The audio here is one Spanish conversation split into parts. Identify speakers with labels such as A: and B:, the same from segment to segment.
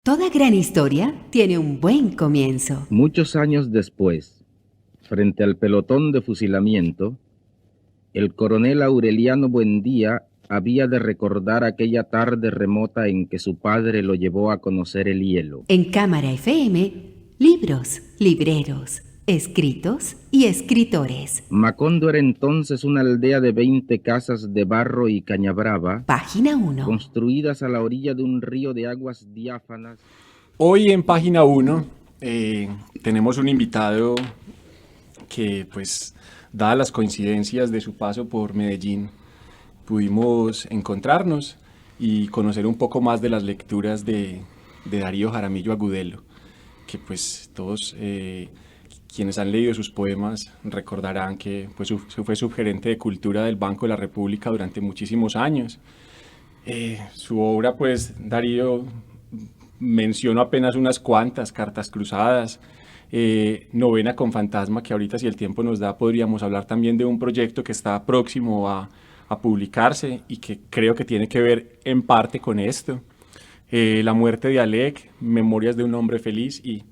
A: Toda gran historia tiene un buen comienzo.
B: Muchos años después, frente al pelotón de fusilamiento, el coronel Aureliano Buendía había de recordar aquella tarde remota en que su padre lo llevó a conocer el hielo.
A: En Cámara FM, libros, libreros, escritos y escritores.
B: Macondo era entonces una aldea de 20 casas de barro y cañabrava,
A: Página 1.
B: construidas a la orilla de un río de aguas diáfanas.
C: Hoy en Página 1 tenemos un invitado que, pues, dadas las coincidencias de su paso por Medellín, pudimos encontrarnos y conocer un poco más de las lecturas de Darío Jaramillo Agudelo, que pues todos quienes han leído sus poemas recordarán que pues, fue subgerente de Cultura del Banco de la República durante muchísimos años. Su obra, pues, Darío menciono apenas unas cuantas: Cartas Cruzadas, Novena con Fantasma, que ahorita, si el tiempo nos da, podríamos hablar también de un proyecto que está próximo a publicarse y que creo que tiene que ver en parte con esto. La muerte de Alec, Memorias de un hombre feliz, y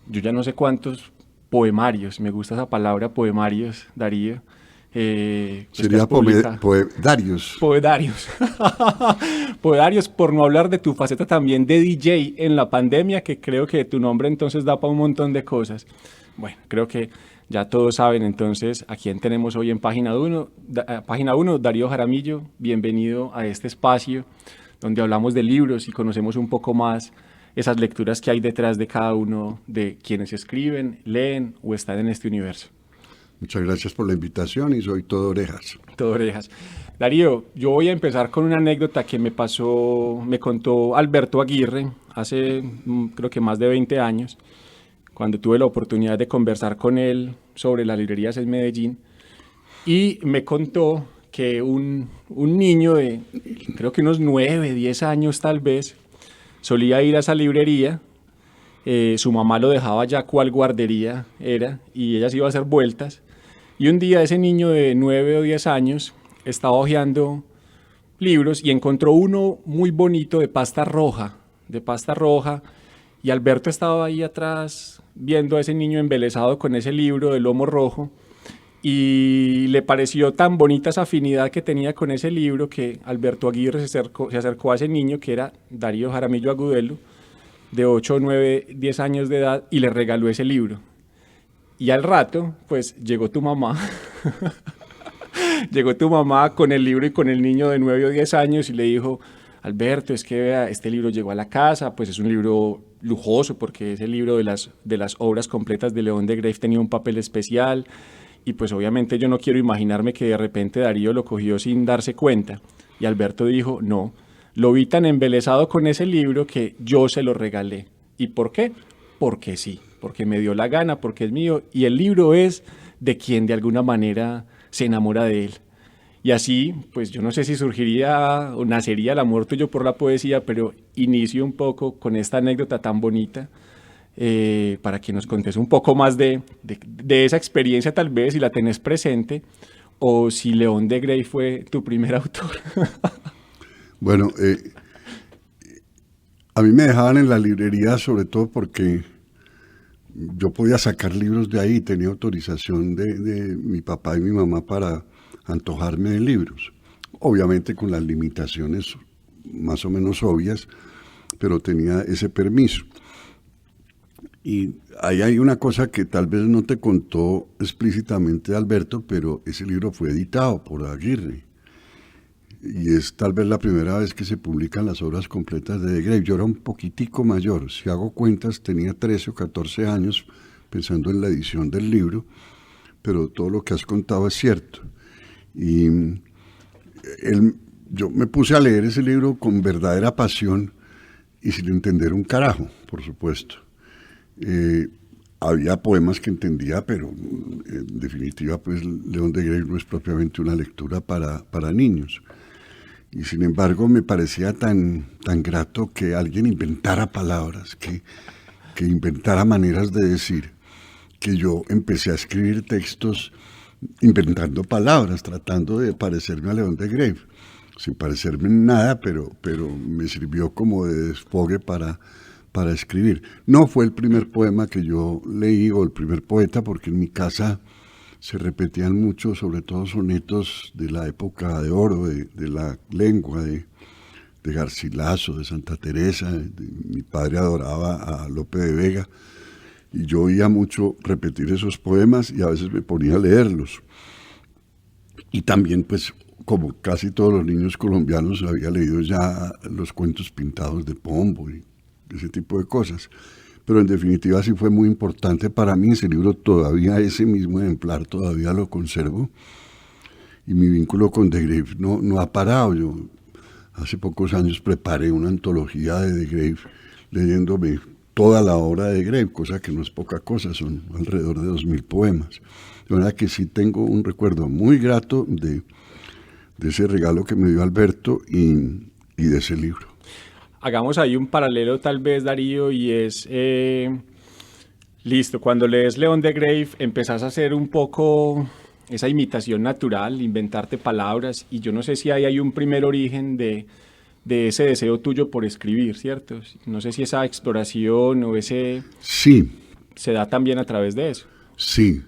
C: yo ya no sé cuántos poemarios, me gusta esa palabra, poemarios, Darío.
D: Sería poedarios.
C: Poedarios. Poedarios, por no hablar de tu faceta también de DJ en la pandemia, que creo que tu nombre entonces da para un montón de cosas. Bueno, creo que ya todos saben entonces a quién tenemos hoy en Página 1. Página 1, Darío Jaramillo, bienvenido a este espacio donde hablamos de libros y conocemos un poco más esas lecturas que hay detrás de cada uno de quienes escriben, leen o están en este universo.
D: Muchas gracias por la invitación y soy todo orejas.
C: Todo orejas. Darío, yo voy a empezar con una anécdota que me contó Alberto Aguirre hace creo que más de 20 años, cuando tuve la oportunidad de conversar con él sobre las librerías en Medellín, y me contó que un niño de creo que unos 9, 10 años tal vez, solía ir a esa librería. Su mamá lo dejaba ya cual guardería era, y ella se iba a hacer vueltas. Y un día ese niño de 9 o 10 años estaba hojeando libros y encontró uno muy bonito de pasta roja, y Alberto estaba ahí atrás viendo a ese niño embelesado con ese libro de lomo rojo, y le pareció tan bonita esa afinidad que tenía con ese libro que Alberto Aguirre se acercó a ese niño, que era Darío Jaramillo Agudelo, de 8, 9, 10 años de edad, y le regaló ese libro. Y al rato, pues, llegó tu mamá. Llegó tu mamá con el libro y con el niño de 9 o 10 años y le dijo: Alberto, es que vea, este libro llegó a la casa, pues es un libro lujoso porque ese libro de las obras completas de León de Grave tenía un papel especial, y pues obviamente yo no quiero imaginarme que de repente Darío lo cogió sin darse cuenta. Y Alberto dijo: no, lo vi tan embelesado con ese libro que yo se lo regalé. ¿Y por qué? Porque sí, porque me dio la gana, porque es mío, y el libro es de quien de alguna manera se enamora de él. Y así, pues yo no sé si surgiría o nacería el amor tuyo por la poesía, pero inicio un poco con esta anécdota tan bonita, para que nos contes un poco más de esa experiencia, tal vez, si la tenés presente, o si León de Grave fue tu primer autor.
D: Bueno, a mí me dejaban en la librería sobre todo porque yo podía sacar libros de ahí, tenía autorización de mi papá y mi mamá para antojarme de libros, obviamente con las limitaciones más o menos obvias, pero tenía ese permiso. Y ahí hay una cosa que tal vez no te contó explícitamente Alberto, pero ese libro fue editado por Aguirre. Y es tal vez la primera vez que se publican las obras completas de Grave. Yo era un poquitico mayor, si hago cuentas tenía 13 o 14 años pensando en la edición del libro, pero todo lo que has contado es cierto. Y yo me puse a leer ese libro con verdadera pasión y sin entender un carajo, por supuesto. Había poemas que entendía, pero en definitiva, pues León de Grave no es propiamente una lectura para niños. Y sin embargo me parecía tan grato que alguien inventara palabras, que inventara maneras de decir, que yo empecé a escribir textos inventando palabras, tratando de parecerme a León de Grave, sin parecerme en nada, pero me sirvió como de desfogue para para escribir. No fue el primer poema que yo leí o el primer poeta, porque en mi casa se repetían mucho, sobre todo sonetos de la época de oro, de la lengua, de Garcilaso, de Santa Teresa. Mi padre adoraba a Lope de Vega y yo oía mucho repetir esos poemas y a veces me ponía a leerlos. Y también, pues, como casi todos los niños colombianos, había leído ya los cuentos pintados de Pombo y ese tipo de cosas. Pero en definitiva sí fue muy importante para mí. Ese libro todavía, ese mismo ejemplar, todavía lo conservo. Y mi vínculo con De Graeff no ha parado. Yo hace pocos años preparé una antología de De Graeff, leyéndome toda la obra de De Graeff, cosa que no es poca cosa, son alrededor de 2000 poemas. De verdad que sí tengo un recuerdo muy grato de ese regalo que me dio Alberto y de ese libro.
C: Hagamos ahí un paralelo tal vez, Darío, y es, listo, cuando lees León de Graeff empezás a hacer un poco esa imitación natural, inventarte palabras, y yo no sé si hay un primer origen de ese deseo tuyo por escribir, ¿cierto? No sé si esa exploración o ese...
D: Sí.
C: Se da también a través de eso.
D: Sí.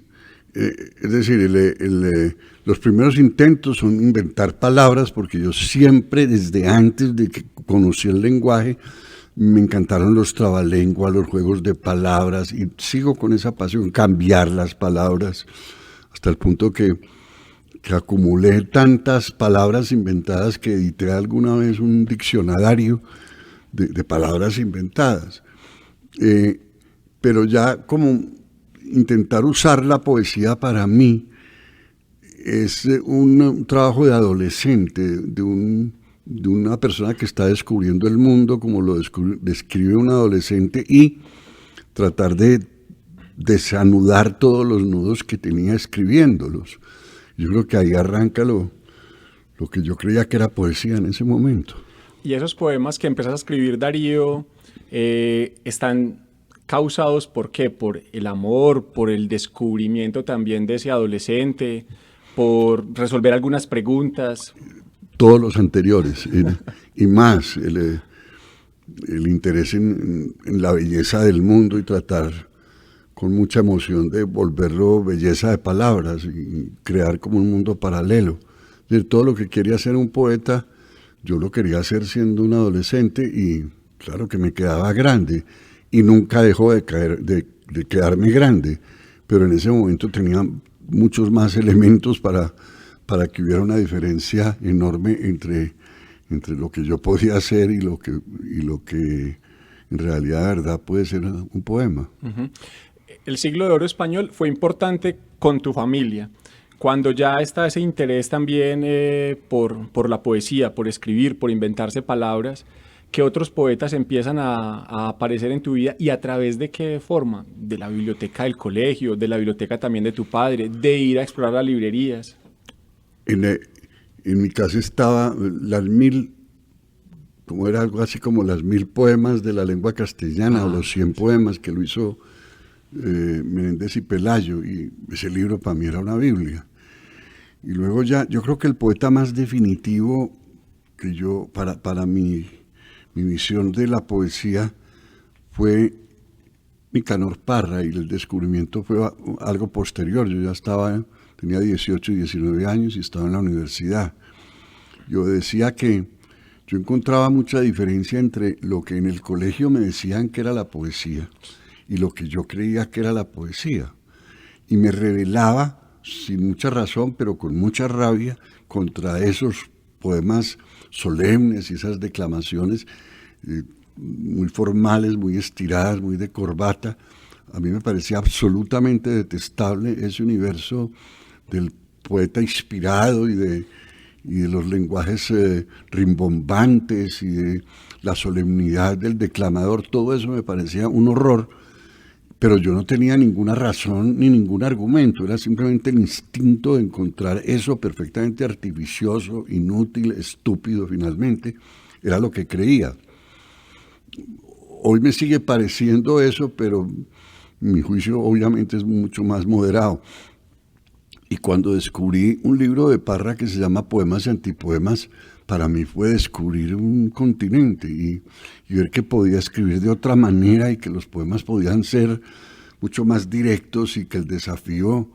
D: Es decir, los primeros intentos son inventar palabras, porque yo siempre, desde antes de que conocí el lenguaje, me encantaron los trabalenguas, los juegos de palabras, y sigo con esa pasión, cambiar las palabras, hasta el punto que acumulé tantas palabras inventadas que edité alguna vez un diccionario de palabras inventadas. Pero ya como intentar usar la poesía para mí es un trabajo de adolescente, de una persona que está descubriendo el mundo como lo describe un adolescente, y tratar de desanudar todos los nudos que tenía escribiéndolos. Yo creo que ahí arranca lo que yo creía que era poesía en ese momento.
C: Y esos poemas que empezás a escribir, Darío, están causados ¿por qué? Por el amor, por el descubrimiento también de ese adolescente, por resolver algunas preguntas.
D: Todos los anteriores, y más, el interés en la belleza del mundo y tratar con mucha emoción de volverlo belleza de palabras y crear como un mundo paralelo. Es decir, todo lo que quería hacer un poeta, yo lo quería hacer siendo un adolescente, y claro que me quedaba grande. Y nunca dejó de quedarme grande, pero en ese momento tenía muchos más elementos para que hubiera una diferencia enorme entre lo que yo podía hacer y lo que en realidad de verdad puede ser un poema.
C: Uh-huh. El siglo de oro español fue importante con tu familia. Cuando ya está ese interés también por la poesía, por escribir, por inventarse palabras, ¿qué otros poetas empiezan a aparecer en tu vida y a través de qué forma? ¿De la biblioteca del colegio, de la biblioteca también de tu padre, de ir a explorar las librerías?
D: En mi casa estaba como era algo así como las 1000 poemas de la lengua castellana, o los 100 poemas que lo hizo Menéndez y Pelayo, y ese libro para mí era una Biblia. Y luego ya, yo creo que el poeta más definitivo que yo, para mi visión de la poesía, fue Nicanor Parra, y el descubrimiento fue algo posterior. Yo ya tenía 18 y 19 años y estaba en la universidad. Yo decía que yo encontraba mucha diferencia entre lo que en el colegio me decían que era la poesía y lo que yo creía que era la poesía. Y me rebelaba, sin mucha razón, pero con mucha rabia, contra esos poemas solemnes y esas declamaciones muy formales, muy estiradas, muy de corbata. A mí me parecía absolutamente detestable ese universo del poeta inspirado y de los lenguajes rimbombantes y de la solemnidad del declamador. Todo eso me parecía un horror, pero yo no tenía ninguna razón ni ningún argumento. Era simplemente el instinto de encontrar eso perfectamente artificioso, inútil, estúpido finalmente. Era lo que creía. Hoy me sigue pareciendo eso, pero mi juicio obviamente es mucho más moderado. Y cuando descubrí un libro de Parra que se llama Poemas y Antipoemas, para mí fue descubrir un continente y ver que podía escribir de otra manera y que los poemas podían ser mucho más directos y que el desafío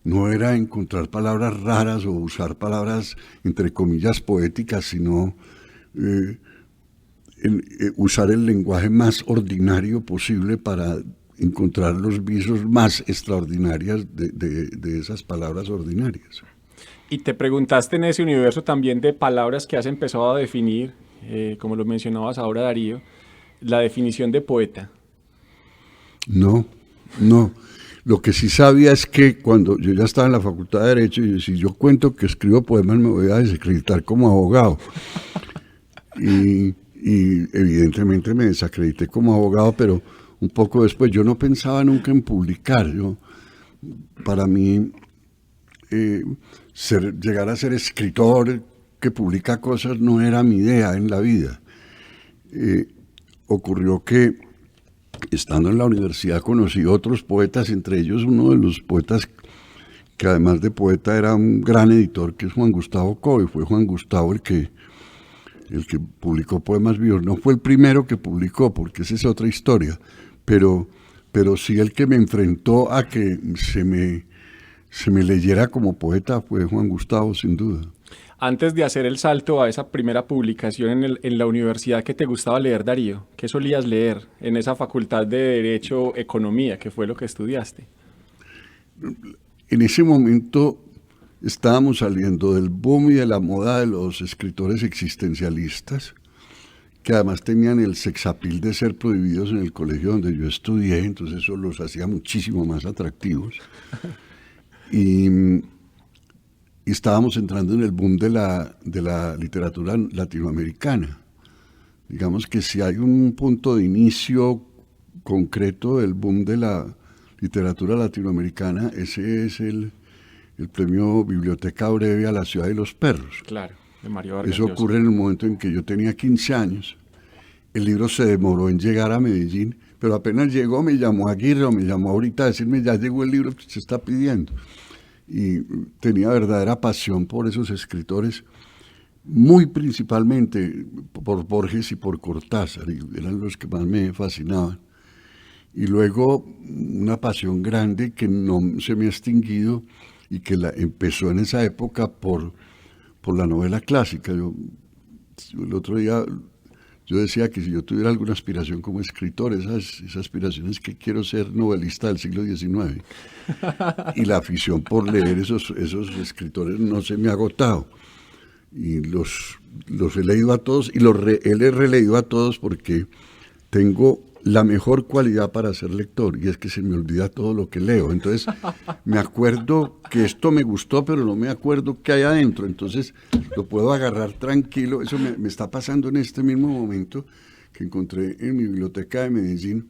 D: no era encontrar palabras raras o usar palabras entre comillas poéticas, sino usar el lenguaje más ordinario posible para encontrar los visos más extraordinarios de esas palabras ordinarias.
C: Y te preguntaste en ese universo también de palabras que has empezado a definir, como lo mencionabas ahora, Darío, la definición de poeta.
D: No. Lo que sí sabía es que cuando yo ya estaba en la Facultad de Derecho, y si yo cuento que escribo poemas me voy a desacreditar como abogado. Y evidentemente me desacredité como abogado, pero un poco después yo no pensaba nunca en publicar. Para mí, llegar a ser escritor que publica cosas no era mi idea en la vida. Ocurrió que estando en la universidad conocí otros poetas, entre ellos uno de los poetas que además de poeta era un gran editor, que es Juan Gustavo Cobe. Fue Juan Gustavo el que publicó Poemas Vivos. No fue el primero que publicó, porque esa es otra historia, pero sí el que me enfrentó a que se me leyera como poeta fue Juan Gustavo, sin duda.
C: Antes de hacer el salto a esa primera publicación en la universidad, ¿qué te gustaba leer, Darío? ¿Qué solías leer en esa facultad de Derecho Economía, que fue lo que estudiaste?
D: En ese momento estábamos saliendo del boom y de la moda de los escritores existencialistas, que además tenían el sexapil de ser prohibidos en el colegio donde yo estudié, entonces eso los hacía muchísimo más atractivos. Y estábamos entrando en el boom de la literatura latinoamericana. Digamos que si hay un punto de inicio concreto del boom de la literatura latinoamericana, ese es el premio Biblioteca Breve a la ciudad de los perros.
C: Claro, de Mario Vargas
D: Eso
C: Llosa.
D: ocurre en el momento en que yo tenía 15 años. El libro se demoró en llegar a Medellín, pero apenas llegó me llamó Aguirre o me llamó ahorita a decirme ya llegó el libro que se está pidiendo. Y tenía verdadera pasión por esos escritores, muy principalmente por Borges y por Cortázar, y eran los que más me fascinaban. Y luego una pasión grande que no se me ha extinguido y que empezó en esa época por la novela clásica. El otro día yo decía que si yo tuviera alguna aspiración como escritor, esas aspiraciones que quiero ser novelista del siglo XIX. Y la afición por leer esos escritores no se me ha agotado. Y los he leído a todos y he releído a todos porque tengo la mejor cualidad para ser lector, y es que se me olvida todo lo que leo. Entonces, me acuerdo que esto me gustó, pero no me acuerdo qué hay adentro. Entonces, lo puedo agarrar tranquilo. Eso me está pasando en este mismo momento, que encontré en mi biblioteca de Medellín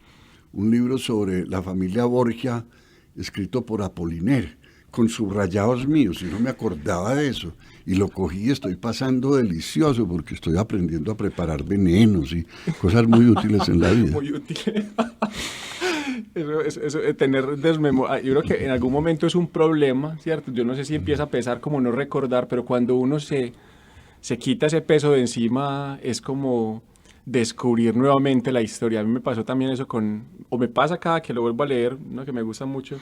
D: un libro sobre la familia Borgia, escrito por Apollinaire, con subrayados míos, y no me acordaba de eso. Y lo cogí y estoy pasando delicioso porque estoy aprendiendo a preparar venenos y cosas muy útiles en la vida.
C: Muy útil. Eso, tener desmemoria. Yo creo que en algún momento es un problema, ¿cierto? Yo no sé si empieza a pesar como no recordar, pero cuando uno se quita ese peso de encima, es como descubrir nuevamente la historia. A mí me pasó también eso o me pasa cada que lo vuelvo a leer, uno que me gusta mucho,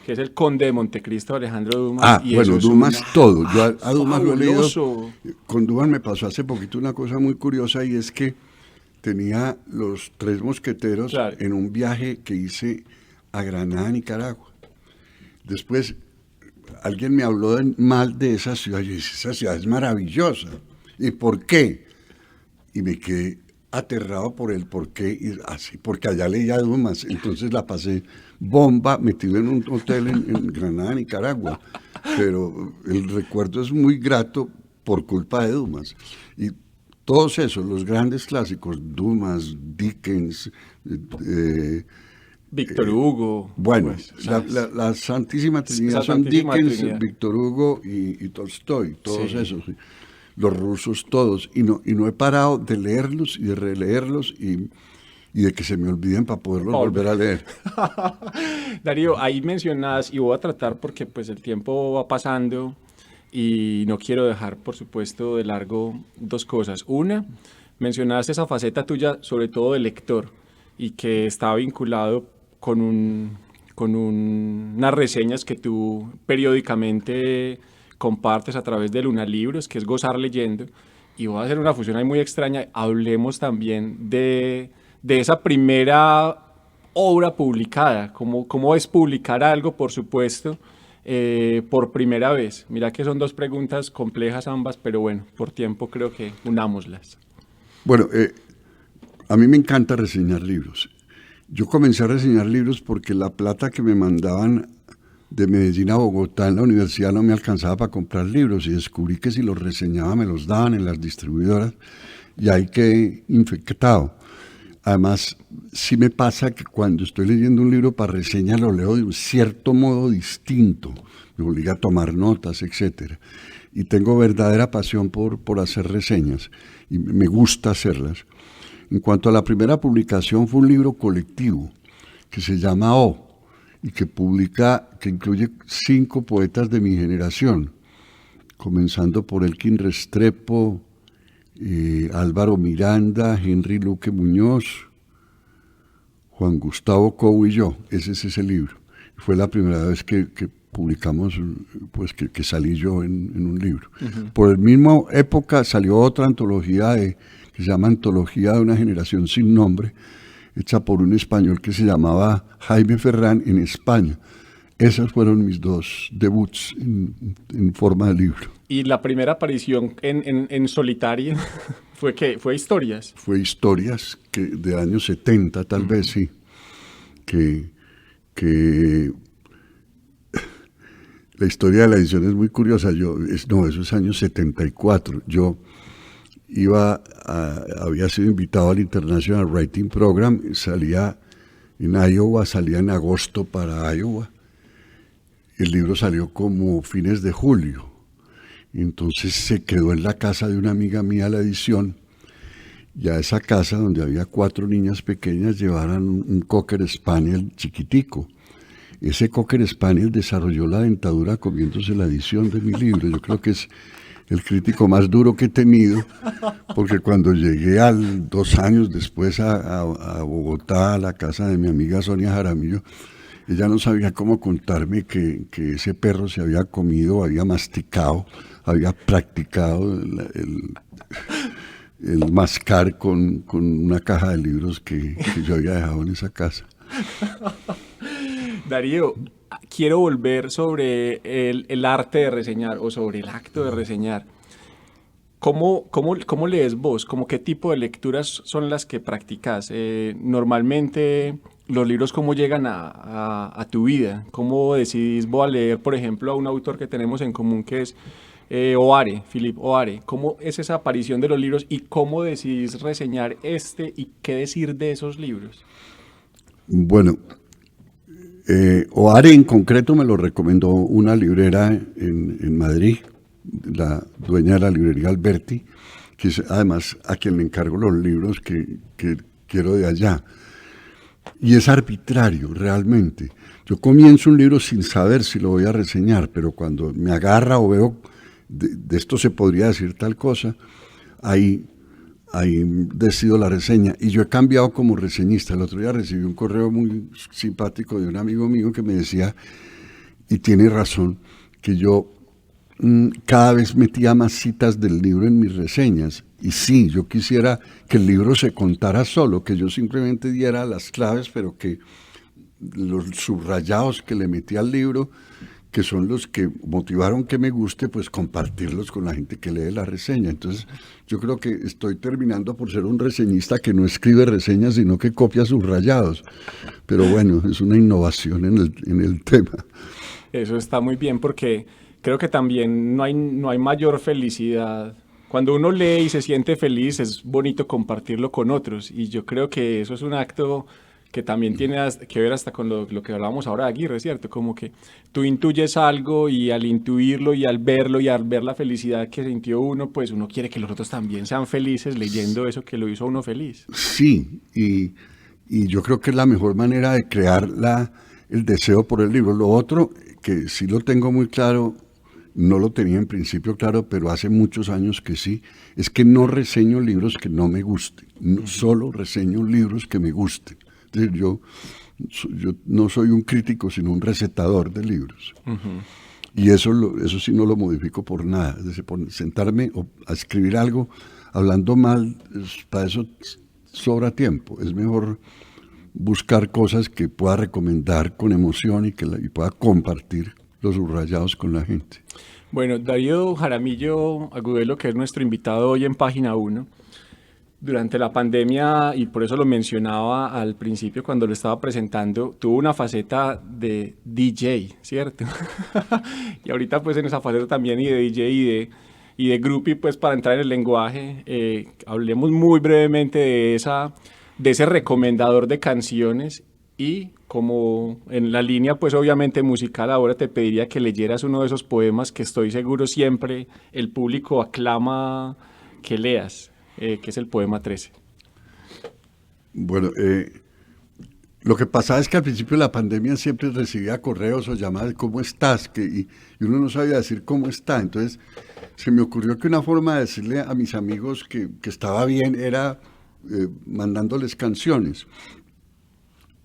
C: que es El Conde de Montecristo de Alejandro Dumas.
D: Y bueno, Dumas todo. Yo a Dumas lo he leído. Con Dumas me pasó hace poquito una cosa muy curiosa, y es que tenía Los Tres Mosqueteros, claro, en un viaje que hice a Granada, Nicaragua. Después alguien me habló mal de esa ciudad. Yo dije, esa ciudad es maravillosa. ¿Y por qué? Y me quedé aterrado por el por qué, y así, porque allá leía Dumas. Entonces la pasé bomba, metido en un hotel en Granada, Nicaragua. Pero el recuerdo es muy grato por culpa de Dumas. Y todos esos, los grandes clásicos, Dumas, Dickens,
C: Víctor Hugo.
D: Bueno, la Santísima Trinidad son Dickens, Víctor Hugo y Tolstoy, todos sí, esos. Los rusos todos, y no he parado de leerlos y de releerlos y de que se me olviden para poderlos volver a leer.
C: Darío, ahí mencionas, y voy a tratar porque pues el tiempo va pasando, y no quiero dejar, por supuesto, de largo dos cosas. Una, mencionaste esa faceta tuya, sobre todo de lector, y que estaba vinculado con unas reseñas que tú periódicamente compartes a través de Luna Libros, que es Gozar Leyendo, y voy a hacer una fusión ahí muy extraña. Hablemos también de esa primera obra publicada, cómo es publicar algo, por supuesto, por primera vez. Mira que son dos preguntas complejas ambas, pero bueno, por tiempo creo que unámoslas.
D: Bueno, a mí me encanta reseñar libros. Yo comencé a reseñar libros porque la plata que me mandaban de Medellín a Bogotá en la universidad no me alcanzaba para comprar libros y descubrí que si los reseñaba me los daban en las distribuidoras y ahí quedé infectado. Además, sí me pasa que cuando estoy leyendo un libro para reseña lo leo de un cierto modo distinto, me obliga a tomar notas, etc. Y tengo verdadera pasión por hacer reseñas y me gusta hacerlas. En cuanto a la primera publicación, fue un libro colectivo que se llama O y que incluye 5 poetas de mi generación, comenzando por Elkin Restrepo, Álvaro Miranda, Henry Luque Muñoz, Juan Gustavo Cobo y yo. Ese es ese libro. Fue la primera vez que publicamos, pues que salí yo en un libro. Uh-huh. Por la misma época salió otra antología que se llama Antología de una generación sin nombre, hecha por un español que se llamaba Jaime Ferrán en España. Esos fueron mis 2 debuts en forma de libro.
C: ¿Y la primera aparición en solitario fue qué? ¿Fue Historias?
D: Fue Historias, que de años 70 tal vez, sí. Que la historia de la edición es muy curiosa. Eso es años 74. Yo había sido invitado al International Writing Program, salía en Iowa, salía en agosto para Iowa. El libro salió como fines de julio. Entonces se quedó en la casa de una amiga mía la edición, y a esa casa donde había 4 niñas pequeñas llevaron un Cocker Spaniel chiquitico. Ese Cocker Spaniel desarrolló la dentadura comiéndose la edición de mi libro. Yo creo que es el crítico más duro que he tenido, porque cuando llegué 2 años después a Bogotá, a la casa de mi amiga Sonia Jaramillo, ella no sabía cómo contarme que ese perro se había comido, había masticado, había practicado el mascar con una caja de libros que yo había dejado en esa casa.
C: Darío, quiero volver sobre el arte de reseñar o sobre el acto de reseñar. ¿Cómo lees vos? ¿Qué tipo de lecturas son las que practicas? Normalmente, los libros, ¿cómo llegan a tu vida? ¿Cómo decidís vos a leer, por ejemplo, a un autor que tenemos en común que es Philippe Oare? ¿Cómo es esa aparición de los libros y cómo decidís reseñar y qué decir de esos libros?
D: Bueno, Oare en concreto me lo recomendó una librera en Madrid, la dueña de la librería Alberti, que es además a quien le encargo los libros que quiero de allá. Y es arbitrario, realmente. Yo comienzo un libro sin saber si lo voy a reseñar, pero cuando me agarra o veo, de esto se podría decir tal cosa, ahí decido la reseña. Y yo he cambiado como reseñista. El otro día recibí un correo muy simpático de un amigo mío que me decía, y tiene razón, que yo cada vez metía más citas del libro en mis reseñas. Y sí, yo quisiera que el libro se contara solo, que yo simplemente diera las claves, pero que los subrayados que le metí al libro, que son los que motivaron que me guste, pues compartirlos con la gente que lee la reseña. Entonces, yo creo que estoy terminando por ser un reseñista que no escribe reseñas, sino que copia subrayados. Pero bueno, es una innovación en el tema.
C: Eso está muy bien, porque creo que también no hay mayor felicidad. Cuando uno lee y se siente feliz, es bonito compartirlo con otros. Y yo creo que eso es un acto que también tiene que ver hasta con lo que hablábamos ahora de Aguirre, ¿cierto? Como que tú intuyes algo y al intuirlo y al verlo y al ver la felicidad que sintió uno, pues uno quiere que los otros también sean felices leyendo eso que lo hizo a uno feliz.
D: Sí, y yo creo que es la mejor manera de crear el deseo por el libro. Lo otro, que sí lo tengo muy claro, no lo tenía en principio claro, pero hace muchos años que sí, es que no reseño libros que no me gusten, solo reseño libros que me gusten. Es decir, yo no soy un crítico, sino un recetador de libros. Y eso sí no lo modifico por nada. Es decir, por sentarme a escribir algo hablando mal, para eso sobra tiempo. Es mejor buscar cosas que pueda recomendar con emoción y pueda compartir los subrayados con la gente.
C: Bueno, Darío Jaramillo Agudelo, que es nuestro invitado hoy en Página 1, durante la pandemia, y por eso lo mencionaba al principio cuando lo estaba presentando, tuvo una faceta de DJ, ¿cierto? Y ahorita pues en esa faceta también y de DJ y de groupie, pues para entrar en el lenguaje, hablemos muy brevemente de ese recomendador de canciones. Y como en la línea pues obviamente musical, ahora te pediría que leyeras uno de esos poemas que estoy seguro siempre el público aclama que leas. Que es el poema 13.
D: Bueno, lo que pasaba es que al principio de la pandemia siempre recibía correos o llamadas, ¿cómo estás? Y uno no sabía decir cómo está. Entonces se me ocurrió que una forma de decirle a mis amigos que estaba bien era mandándoles canciones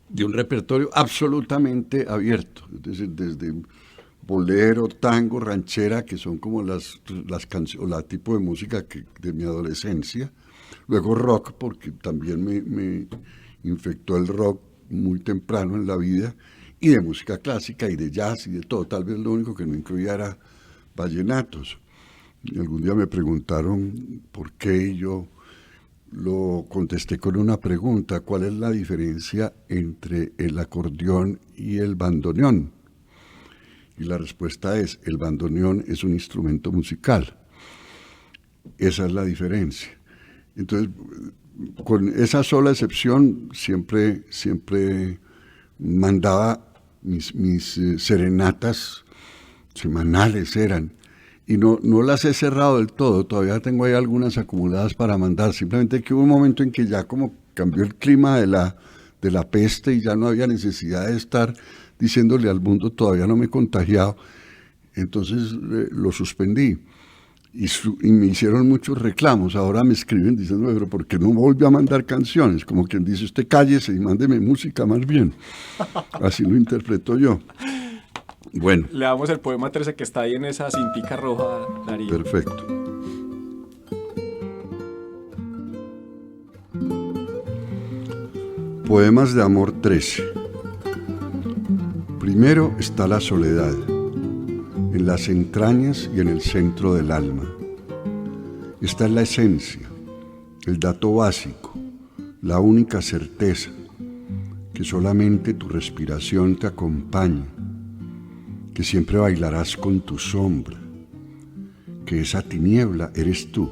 D: de un repertorio absolutamente abierto. Es decir, desde bolero, tango, ranchera, que son como las canciones, o la tipo de música de mi adolescencia. Luego rock, porque también me infectó el rock muy temprano en la vida, y de música clásica y de jazz y de todo. Tal vez lo único que no incluía era vallenatos. Y algún día me preguntaron por qué, y yo lo contesté con una pregunta: ¿cuál es la diferencia entre el acordeón y el bandoneón? Y la respuesta es: el bandoneón es un instrumento musical. Esa es la diferencia. Entonces, con esa sola excepción, siempre mandaba mis serenatas semanales eran. Y no las he cerrado del todo, todavía tengo ahí algunas acumuladas para mandar. Simplemente que hubo un momento en que ya como cambió el clima de la peste y ya no había necesidad de estar diciéndole al mundo todavía no me he contagiado, entonces lo suspendí y me hicieron muchos reclamos. Ahora me escriben diciendo, pero ¿por qué no volvió a mandar canciones? Como quien dice, usted cállese y mándeme música más bien. Así lo interpreto yo. Bueno.
C: Le damos el poema 13 que está ahí en esa cintica roja, Darío.
D: Perfecto. Poemas de amor 13. Primero está la soledad, en las entrañas y en el centro del alma. Esta es la esencia, el dato básico, la única certeza, que solamente tu respiración te acompaña, que siempre bailarás con tu sombra, que esa tiniebla eres tú.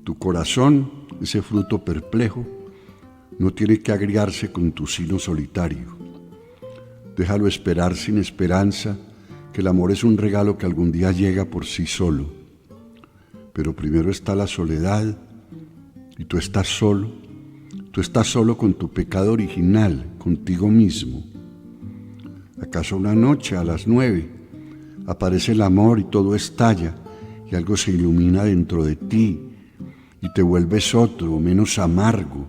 D: Tu corazón, ese fruto perplejo, no tiene que agriarse con tu sino solitario. Déjalo esperar sin esperanza, que el amor es un regalo que algún día llega por sí solo. Pero primero está la soledad, y tú estás solo con tu pecado original, contigo mismo. ¿Acaso una noche a las 9 aparece el amor y todo estalla y algo se ilumina dentro de ti y te vuelves otro, menos amargo,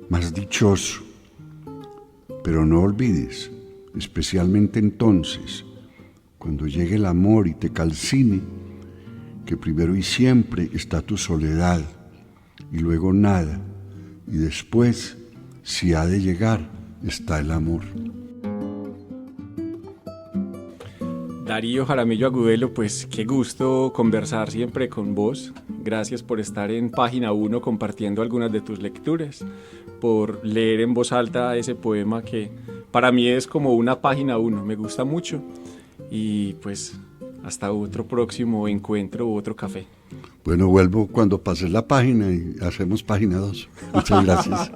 D: más dichoso? Pero no olvides, especialmente entonces, cuando llegue el amor y te calcine, que primero y siempre está tu soledad y luego nada, y después, si ha de llegar, está el amor.
C: Darío Jaramillo Agudelo, pues qué gusto conversar siempre con vos. Gracias por estar en Página 1 compartiendo algunas de tus lecturas, por leer en voz alta ese poema que para mí es como una Página 1, me gusta mucho. Y pues hasta otro próximo encuentro u otro café.
D: Bueno, vuelvo cuando pases la página y hacemos Página 2. Muchas gracias.